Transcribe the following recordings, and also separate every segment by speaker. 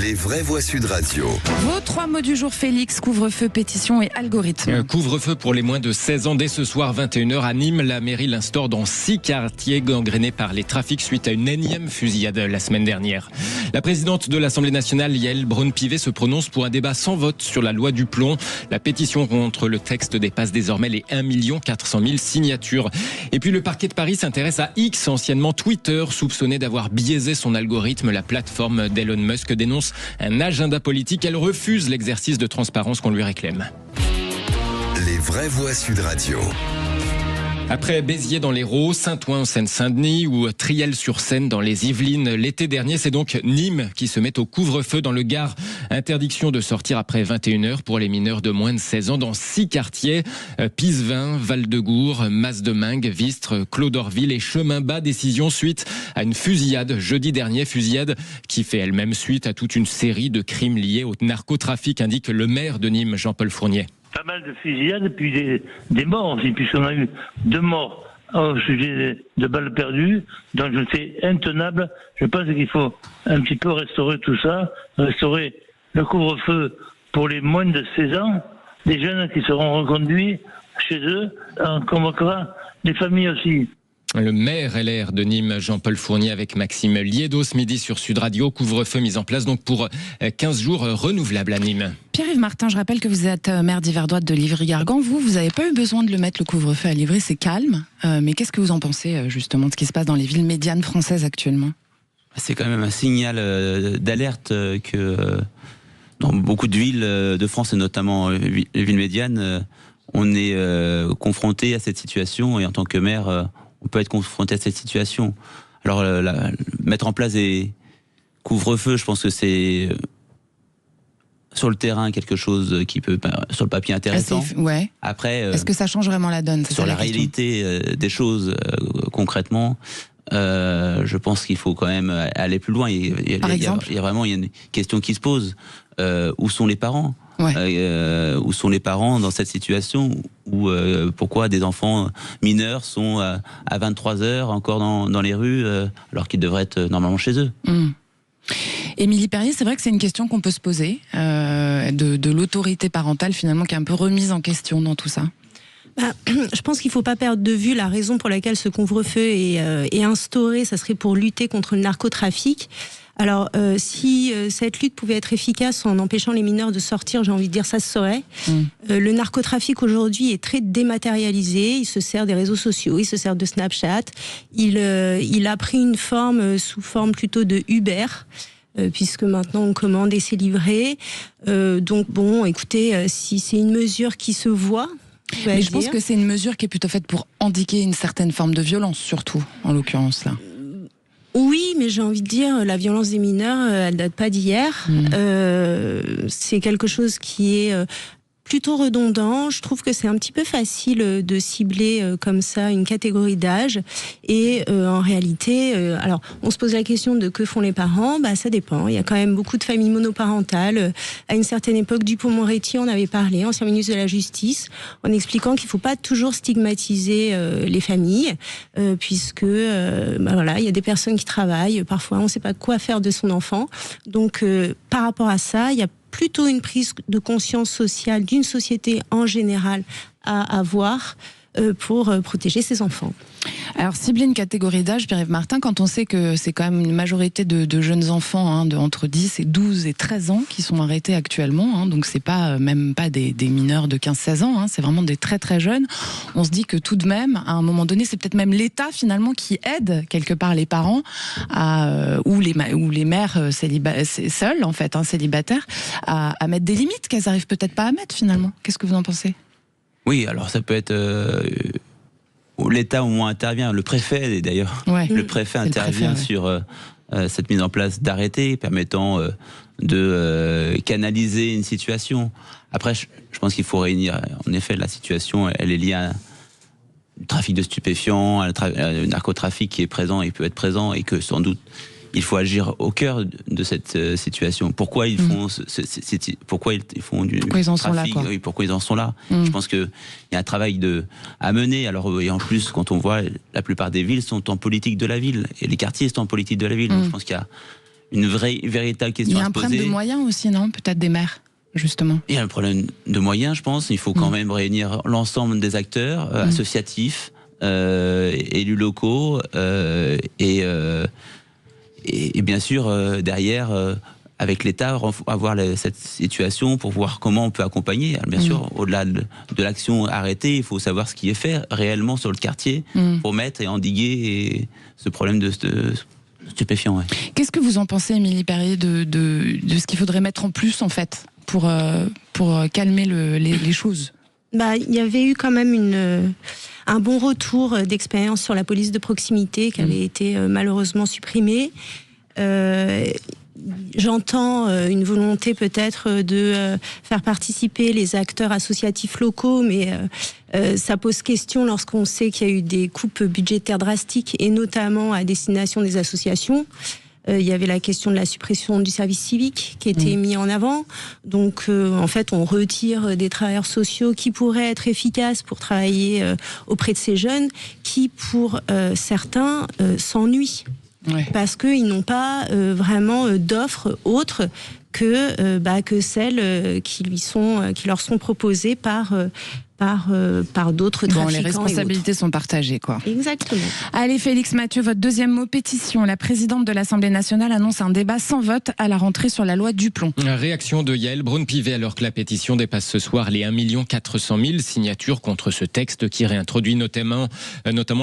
Speaker 1: Les vraies voix Sud Radio.
Speaker 2: Vos 3 mots du jour, Félix: couvre-feu, pétition et algorithme.
Speaker 3: Couvre-feu pour les moins de 16 ans dès ce soir 21h à Nîmes. La mairie l'instaure dans 6 quartiers gangrénés par les trafics suite à une énième fusillade la semaine dernière. La présidente de l'Assemblée nationale, Yaël Braun-Pivet, se prononce pour un débat sans vote sur la loi du plomb. La pétition contre le texte dépasse désormais les 1 400 000 signatures. Et puis le parquet de Paris s'intéresse à X, anciennement Twitter, soupçonné d'avoir biaisé son algorithme. La plateforme d'Elon Musk dénonce un agenda politique. Elle refuse l'exercice de transparence qu'on lui réclame.
Speaker 1: Les vraies voix Sud Radio.
Speaker 3: Après Béziers dans l'Hérault, Saint-Ouen en Seine-Saint-Denis ou Triel-sur-Seine dans les Yvelines, l'été dernier, c'est donc Nîmes qui se met au couvre-feu dans le Gard. Interdiction de sortir après 21h pour les mineurs de moins de 16 ans dans 6 quartiers: Pisevin, Val-de-Gour, Mas-de-Mingue, Vistre, Clos-d'Orville et Chemin-Bas. Décision suite à une fusillade jeudi dernier, fusillade qui fait elle-même suite à toute une série de crimes liés au narcotrafic, indique le maire de Nîmes, Jean-Paul Fournier.
Speaker 4: Pas mal de fusillades, puis des morts aussi, puisqu'on a eu 2 morts au sujet de balles perdues. Donc c'est intenable. Je pense qu'il faut un petit peu restaurer tout ça, restaurer le couvre-feu pour les moins de 16 ans, les jeunes qui seront reconduits chez eux. On convoquera les familles aussi.
Speaker 3: Le maire LR de Nîmes, Jean-Paul Fournier, avec Maxime Liédo ce midi sur Sud Radio. Couvre-feu mis en place donc pour 15 jours renouvelables à Nîmes.
Speaker 2: Pierre-Yves Martin, je rappelle que vous êtes maire d'Yverdouat de Livry-Gargan. Vous n'avez pas eu besoin de le mettre, le couvre-feu à Livry, c'est calme. Mais qu'est-ce que vous en pensez justement de ce qui se passe dans les villes médianes françaises actuellement ?
Speaker 5: C'est quand même un signal d'alerte que dans beaucoup de villes de France, et notamment les villes médianes, on est confronté à cette situation, et en tant que maire, on peut être confronté à cette situation. Alors, mettre en place des couvre-feux, je pense que c'est sur le terrain quelque chose qui peut, sur le papier, intéressant.
Speaker 2: Ouais.
Speaker 5: Après,
Speaker 2: est-ce que ça change vraiment la donne ?
Speaker 5: Sur la réalité des choses, concrètement, je pense qu'il faut quand même aller plus loin.
Speaker 2: Par exemple,
Speaker 5: il y a vraiment une question qui se pose. Où sont les parents ? Où sont les parents dans cette situation où pourquoi des enfants mineurs sont à 23h encore dans les rues alors qu'ils devraient être normalement chez eux.
Speaker 2: Émilie Perrier, c'est vrai que c'est une question qu'on peut se poser, de l'autorité parentale finalement qui est un peu remise en question dans tout ça.
Speaker 6: Je pense qu'il ne faut pas perdre de vue la raison pour laquelle ce couvre-feu est instauré. Ça serait pour lutter contre le narcotrafic. Alors, si cette lutte pouvait être efficace en empêchant les mineurs de sortir, j'ai envie de dire ça se saurait. Le narcotrafic aujourd'hui est très dématérialisé. Il se sert des réseaux sociaux, il se sert de Snapchat. Il a pris une forme sous forme plutôt de Uber. Puisque maintenant on commande et c'est livré. Donc bon, écoutez, si c'est une mesure qui se voit...
Speaker 2: Mais je pense que c'est une mesure qui est plutôt faite pour endiguer une certaine forme de violence, surtout, en l'occurrence là.
Speaker 6: Oui, mais j'ai envie de dire, la violence des mineurs, elle date pas d'hier. C'est quelque chose qui est plutôt redondant. Je trouve que c'est un petit peu facile de cibler comme ça une catégorie d'âge. Et en réalité, alors on se pose la question de que font les parents. Ça dépend. Il y a quand même beaucoup de familles monoparentales. À une certaine époque, Dupond-Moretti en avait parlé, ancien ministre de la Justice, en expliquant qu'il ne faut pas toujours stigmatiser les familles, puisque voilà, il y a des personnes qui travaillent. Parfois, on ne sait pas quoi faire de son enfant. Donc, par rapport à ça, il y a plutôt une prise de conscience sociale d'une société en général à avoir pour protéger ses enfants.
Speaker 2: Alors, cibler une catégorie d'âge, Pierre-Yves Martin, quand on sait que c'est quand même une majorité de jeunes enfants, entre 10 et 12 et 13 ans qui sont arrêtés actuellement, donc c'est pas même pas des mineurs de 15-16 ans, c'est vraiment des très très jeunes. On se dit que tout de même, à un moment donné, c'est peut-être même l'État finalement qui aide quelque part les parents ou les mères seules en fait, célibataires, à mettre des limites qu'elles arrivent peut-être pas à mettre finalement. Qu'est-ce que vous en pensez ?
Speaker 5: Oui, alors ça peut être... l'État au moins intervient, le préfet d'ailleurs, le préfet intervient sur cette mise en place d'arrêtés permettant de canaliser une situation. Après, je pense qu'il faut réunir, en effet, la situation, elle est liée à le trafic de stupéfiants, à le narcotrafic qui est présent et peut être présent, et que sans doute il faut agir au cœur de cette situation. Pourquoi ils font pourquoi ils font du trafic, pourquoi ils en sont là. Je pense qu'il y a un travail à mener. Alors, et en plus, quand on voit, la plupart des villes sont en politique de la ville, et les quartiers sont en politique de la ville. Donc, je pense qu'il y a une véritable question à se poser.
Speaker 2: Il y a un problème de moyens aussi, non? Peut-être des maires, justement.
Speaker 5: Il y a un problème de moyens, je pense. Il faut quand même réunir l'ensemble des acteurs associatifs, élus locaux, et bien sûr, derrière, avec l'État, avoir cette situation pour voir comment on peut accompagner. Alors, bien sûr, au-delà de l'action arrêtée, il faut savoir ce qui est fait réellement sur le quartier pour mettre et endiguer ce problème de stupéfiants. Ouais. Qu'est-ce que vous en pensez, Émilie Perrier, de ce qu'il faudrait mettre en plus, en fait, pour calmer les choses?
Speaker 6: Il y avait eu quand même un bon retour d'expérience sur la police de proximité qui avait été malheureusement supprimée. J'entends une volonté peut-être de faire participer les acteurs associatifs locaux, mais ça pose question lorsqu'on sait qu'il y a eu des coupes budgétaires drastiques, et notamment à destination des associations. Il y avait la question de la suppression du service civique qui était mis en avant. Donc, en fait, on retire des travailleurs sociaux qui pourraient être efficaces pour travailler auprès de ces jeunes, qui, pour certains, s'ennuient. Ouais. Parce qu'ils n'ont pas vraiment d'offres autres que celles qui leur sont proposées par d'autres trafiquants.
Speaker 2: Les responsabilités sont partagées, quoi.
Speaker 6: Exactement.
Speaker 2: Allez, Félix Mathieu, votre deuxième mot, pétition. La présidente de l'Assemblée nationale annonce un débat sans vote à la rentrée sur la loi Duplon.
Speaker 3: La réaction de Yaël Braun-Pivet alors que la pétition dépasse ce soir les 1 400 000 signatures contre ce texte qui réintroduit notamment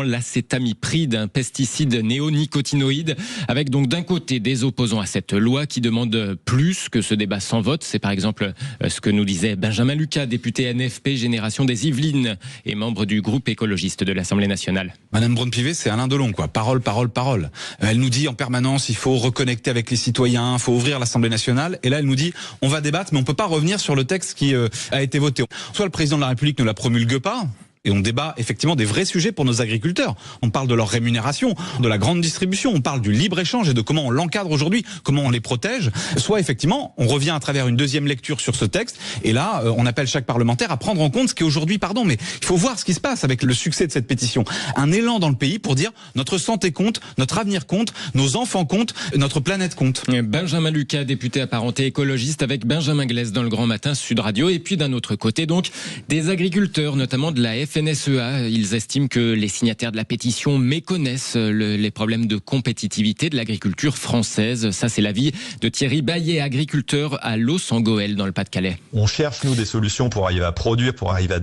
Speaker 3: l'acétamipride, un pesticide néonicotinoïde, avec donc d'un côté des opposants à cette loi qui demandent plus que ce débat sans vote. C'est par exemple ce que nous disait Benjamin Lucas, député NFP Génération des Yvelines et membre du groupe écologiste de l'Assemblée nationale.
Speaker 7: Madame Braun-Pivet, c'est Alain Delon, quoi. Parole, parole, parole. Elle nous dit en permanence, il faut reconnecter avec les citoyens, il faut ouvrir l'Assemblée nationale. Et là, elle nous dit, on va débattre, mais on peut pas revenir sur le texte qui a été voté. Soit le président de la République ne la promulgue pas, et on débat effectivement des vrais sujets pour nos agriculteurs. On parle de leur rémunération, de la grande distribution, on parle du libre-échange et de comment on l'encadre aujourd'hui, comment on les protège. Soit effectivement, on revient à travers une deuxième lecture sur ce texte, et là, on appelle chaque parlementaire à prendre en compte ce qui est aujourd'hui, mais il faut voir ce qui se passe avec le succès de cette pétition. Un élan dans le pays pour dire notre santé compte, notre avenir compte, nos enfants comptent, notre planète compte.
Speaker 3: Benjamin Lucas, député apparenté écologiste, avec Benjamin Glaise dans le Grand Matin Sud Radio, et puis d'un autre côté donc, des agriculteurs, notamment de la FNSEA, ils estiment que les signataires de la pétition méconnaissent les problèmes de compétitivité de l'agriculture française. Ça, c'est l'avis de Thierry Baillet, agriculteur à Los-en-Goël dans le Pas-de-Calais.
Speaker 8: On cherche, nous, des solutions pour arriver à produire, pour arriver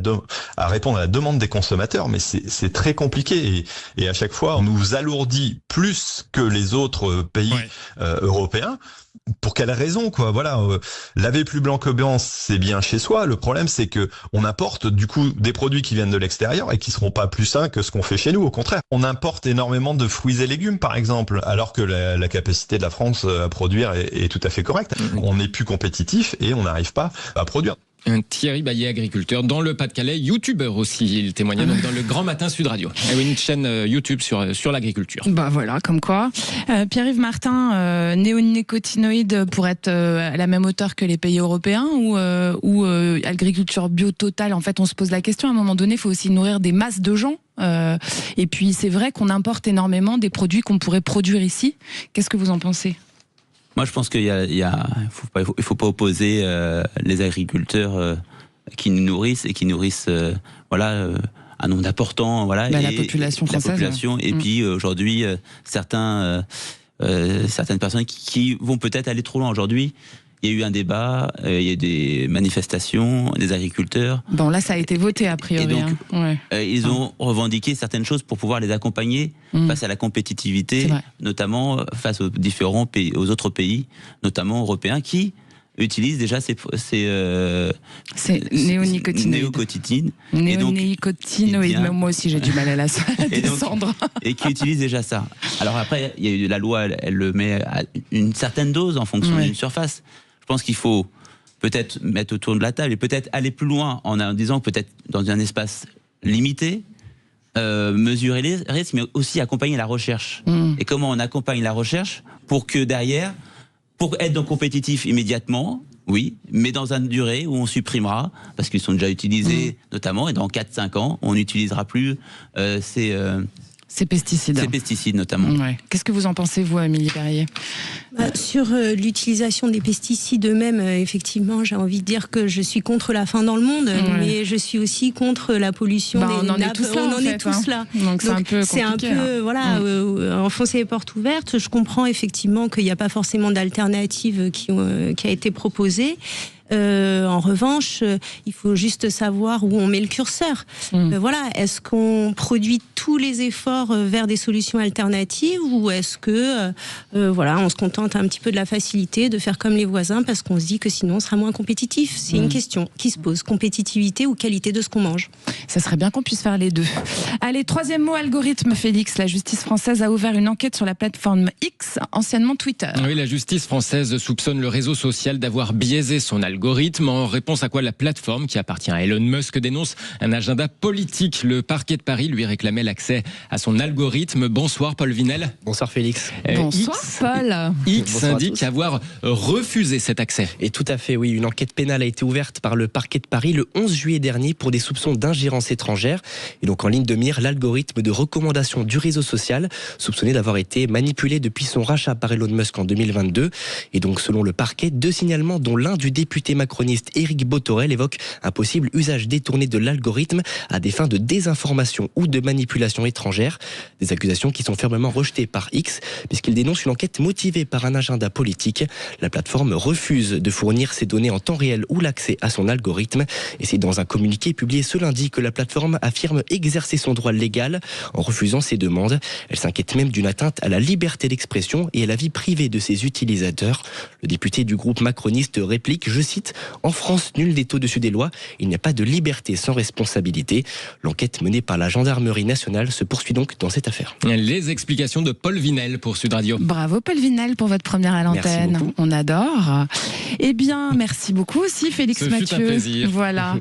Speaker 8: à répondre à la demande des consommateurs, mais c'est très compliqué et à chaque fois, on nous alourdit plus que les autres pays européens. Pour quelle raison, quoi? Voilà, laver plus blanc que blanc, c'est bien chez soi. Le problème, c'est que on importe du coup des produits qui viennent de l'extérieur et qui seront pas plus sains que ce qu'on fait chez nous. Au contraire, on importe énormément de fruits et légumes, par exemple, alors que la capacité de la France à produire est tout à fait correcte. On n'est plus compétitif et on n'arrive pas à produire.
Speaker 3: Thierry Baillet, agriculteur dans le Pas-de-Calais, youtubeur aussi, il témoignait donc dans le Grand Matin Sud Radio. Une chaîne YouTube sur l'agriculture.
Speaker 2: Voilà, comme quoi. Pierre-Yves Martin, néonicotinoïdes pour être à la même hauteur que les pays européens ou agriculture bio totale? En fait, on se pose la question, à un moment donné, il faut aussi nourrir des masses de gens. Et puis, c'est vrai qu'on importe énormément des produits qu'on pourrait produire ici. Qu'est-ce que vous en pensez ?
Speaker 5: Moi, je pense qu'il faut pas opposer les agriculteurs qui nous nourrissent et qui nourrissent un nombre d'importants,
Speaker 2: la population française.
Speaker 5: Et puis aujourd'hui, certaines personnes qui vont peut-être aller trop loin. Aujourd'hui, il y a eu un débat, il y a eu des manifestations, des agriculteurs.
Speaker 2: Bon, là, ça a été voté, a priori.
Speaker 5: Et donc, ils ont revendiqué certaines choses pour pouvoir les accompagner face à la compétitivité, notamment face aux différents pays, aux autres pays, notamment européens, qui utilisent déjà ces néonicotinoïdes.
Speaker 2: Néonicotinoïdes, mais moi aussi j'ai du mal à la descendre.
Speaker 5: Et qui utilisent déjà ça. Alors après, il y a eu la loi, elle le met à une certaine dose en fonction d'une surface. Je pense qu'il faut peut-être mettre autour de la table et peut-être aller plus loin en disant peut-être dans un espace limité, mesurer les risques, mais aussi accompagner la recherche. Et comment on accompagne la recherche pour que derrière, pour être donc compétitif immédiatement, oui, mais dans une durée où on supprimera, parce qu'ils sont déjà utilisés notamment, et dans 4-5 ans, on n'utilisera plus ces
Speaker 2: Ces pesticides.
Speaker 5: Ces pesticides notamment.
Speaker 2: Ouais. Qu'est-ce que vous en pensez, vous, Amélie Perrier ?
Speaker 6: Sur l'utilisation des pesticides eux-mêmes, effectivement, j'ai envie de dire que je suis contre la faim dans le monde, mais je suis aussi contre la pollution des nappes.
Speaker 2: On en est tous là. Donc c'est un peu compliqué.
Speaker 6: C'est un peu, enfoncer les portes ouvertes. Je comprends effectivement qu'il n'y a pas forcément d'alternative qui a été proposée. En revanche, il faut juste savoir où on met le curseur. Voilà, est-ce qu'on produit tous les efforts vers des solutions alternatives ou est-ce que on se contente un petit peu de la facilité de faire comme les voisins parce qu'on se dit que sinon on sera moins compétitif. C'est une question qui se pose, compétitivité ou qualité de ce qu'on mange.
Speaker 2: Ça serait bien qu'on puisse faire les deux. Allez, troisième mot, algorithme, Félix. La justice française a ouvert une enquête sur la plateforme X, anciennement Twitter. Oui,
Speaker 3: la justice française soupçonne le réseau social d'avoir biaisé son algorithme, en réponse à quoi la plateforme, qui appartient à Elon Musk, dénonce un agenda politique. Le parquet de Paris lui réclamait l'accès à son algorithme. Bonsoir Paul Vinel.
Speaker 9: Bonsoir Félix.
Speaker 2: Bonsoir Paul.
Speaker 3: X indique avoir refusé cet accès.
Speaker 9: Et tout à fait, oui. Une enquête pénale a été ouverte par le parquet de Paris le 11 juillet dernier pour des soupçons d'ingérence étrangère. Et donc en ligne de mire, l'algorithme de recommandation du réseau social, soupçonné d'avoir été manipulé depuis son rachat par Elon Musk en 2022. Et donc selon le parquet, 2 signalements dont l'un du député macroniste Éric Bothorel évoque un possible usage détourné de l'algorithme à des fins de désinformation ou de manipulation étrangère. Des accusations qui sont fermement rejetées par X, puisqu'il dénonce une enquête motivée par un agenda politique. La plateforme refuse de fournir ses données en temps réel ou l'accès à son algorithme. Et c'est dans un communiqué publié ce lundi que la plateforme affirme exercer son droit légal en refusant ces demandes. Elle s'inquiète même d'une atteinte à la liberté d'expression et à la vie privée de ses utilisateurs. Le député du groupe macroniste réplique, je cite, « En France, nul n'est au-dessus des lois. Il n'y a pas de liberté sans responsabilité. » L'enquête menée par la gendarmerie nationale se poursuit donc dans cette affaire.
Speaker 3: Les explications de Paul Vinel pour Sud Radio.
Speaker 2: Bravo Paul Vinel pour votre première à l'antenne. On adore. Eh bien, merci beaucoup aussi Félix Mathieu.
Speaker 3: Ce fut un plaisir.
Speaker 2: Voilà.